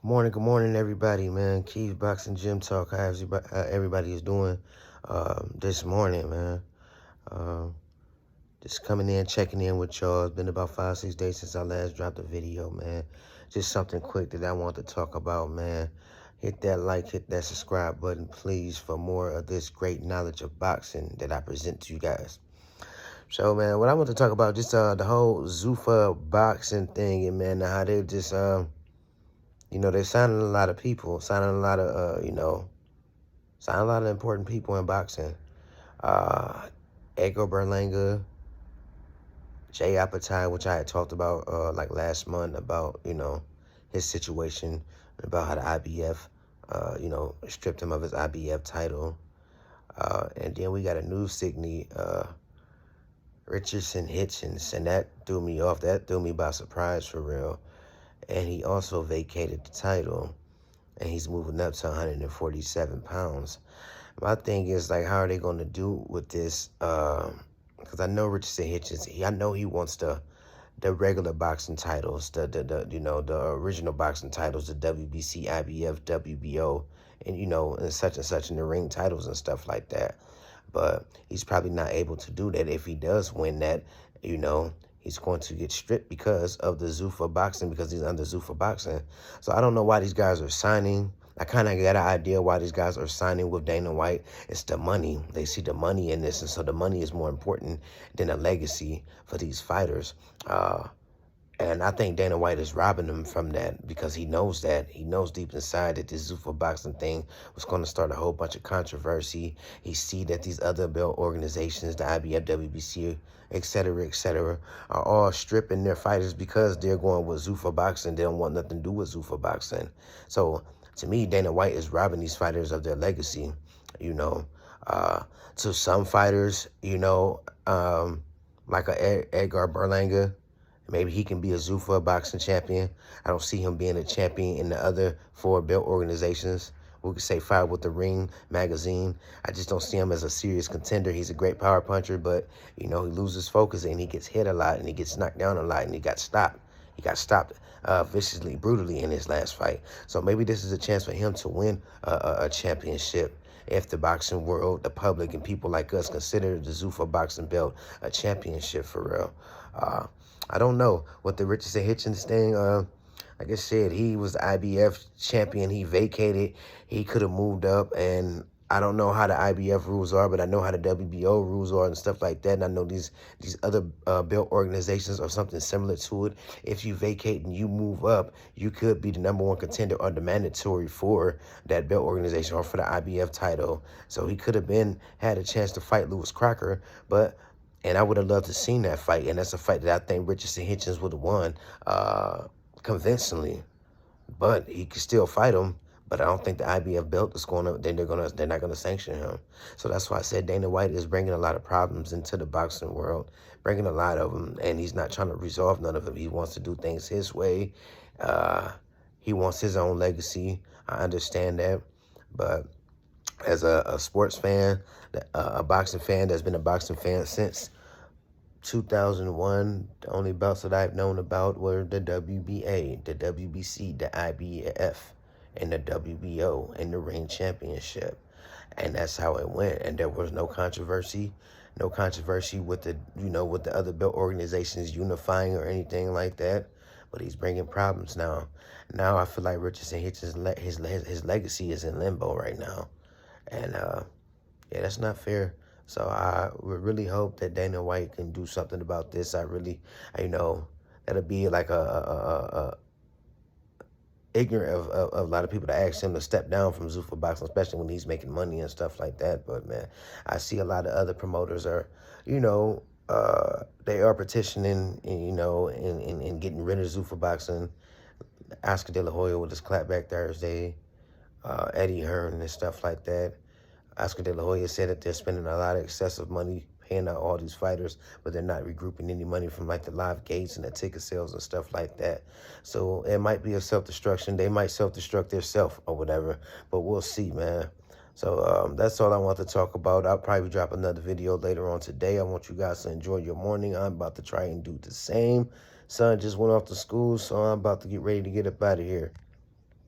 Good morning, everybody, man. Keith Boxing Gym Talk. How everybody is doing this morning, man. Um, just coming in, checking in with y'all. It's been about 5, 6 days since I last dropped a video, man. Just something quick that I want to talk about, man. Hit that like, hit that subscribe button, please, for more of this great knowledge of boxing that I present to you guys. So, man, what I want to talk about, just the whole Zuffa boxing thing, and man, how they just they're signing a lot of people, signing a lot of, signing a lot of important people in boxing. Edgar Berlanga, Jay Apatow, which I had talked about like last month about, his situation, about how the IBF, stripped him of his IBF title. And then we got a new signee, Richardson Hitchens, and that threw me off. That threw me by surprise for real. And he also vacated the title, and he's moving up to 147 pounds. My thing is, like, how are they going to do with this? Because I know Richardson Hitchens, I know he wants the regular boxing titles, the original boxing titles, the WBC, IBF, WBO, and such in the ring titles and stuff like that. But he's probably not able to do that. If he does win that, he's going to get stripped because of the Zuffa boxing, because he's under Zuffa boxing. So I don't know why these guys are signing. I kind of got an idea why these guys are signing with Dana White. It's the money. They see the money in this, and so the money is more important than a legacy for these fighters. And I think Dana White is robbing them from that, because he knows that. He knows deep inside that this Zuffa boxing thing was going to start a whole bunch of controversy. He see that these other belt organizations, the IBF, WBC, et cetera, are all stripping their fighters because they're going with Zuffa boxing. They don't want nothing to do with Zuffa boxing. So to me, Dana White is robbing these fighters of their legacy, To some fighters, like a Edgar Berlanga, maybe he can be a Zuffa boxing champion. I don't see him being a champion in the other 4 belt organizations. We could say Fire with the Ring magazine. I just don't see him as a serious contender. He's a great power puncher, but, he loses focus and he gets hit a lot and he gets knocked down a lot and he got stopped. He got stopped viciously, brutally in his last fight. So maybe this is a chance for him to win a championship if the boxing world, the public, and people like us consider the Zuffa boxing belt a championship for real. I don't know what the Richardson Hitchens thing. Like I said, he was the IBF champion. He vacated. He could have moved up, and I don't know how the IBF rules are, but I know how the WBO rules are and stuff like that. And I know these other belt organizations are something similar to it. If you vacate and you move up, you could be the #1 contender or the mandatory for that belt organization or for the IBF title. So he could have had a chance to fight Lewis Crocker, and I would have loved to seen that fight. And that's a fight that I think Richardson Hitchens would have won convincingly. But he could still fight him. But I don't think the IBF belt is going to. They're not going to sanction him. So that's why I said Dana White is bringing a lot of problems into the boxing world, bringing a lot of them, and he's not trying to resolve none of them. He wants to do things his way. He wants his own legacy. I understand that, but as a sports fan, a boxing fan that's been a boxing fan since 2001, the only belts that I've known about were the WBA, the WBC, the IBF, and the WBO, and the Ring Championship. And that's how it went. And there was no controversy with with the other belt organizations unifying or anything like that. But he's bringing problems now. Now I feel like Richardson Hitchens, his legacy is in limbo right now. And yeah, that's not fair. So I would really hope that Dana White can do something about this. That'll be like a ignorant of a lot of people to ask him to step down from Zuffa boxing, especially when he's making money and stuff like that. But man, I see a lot of other promoters are, they are petitioning, and getting rid of Zuffa boxing. Oscar De La Hoya with his clapback Thursday, Eddie Hearn and stuff like that. Oscar De La Hoya said that they're spending a lot of excessive money paying out all these fighters, but they're not regrouping any money from like the live gates and the ticket sales and stuff like that. So it might be a self-destruction. They might self-destruct themselves or whatever, but we'll see, man. So that's all I want to talk about. I'll probably drop another video later on today. I want you guys to enjoy your morning. I'm about to try and do the same. Son just went off to school, so I'm about to get ready to get up out of here.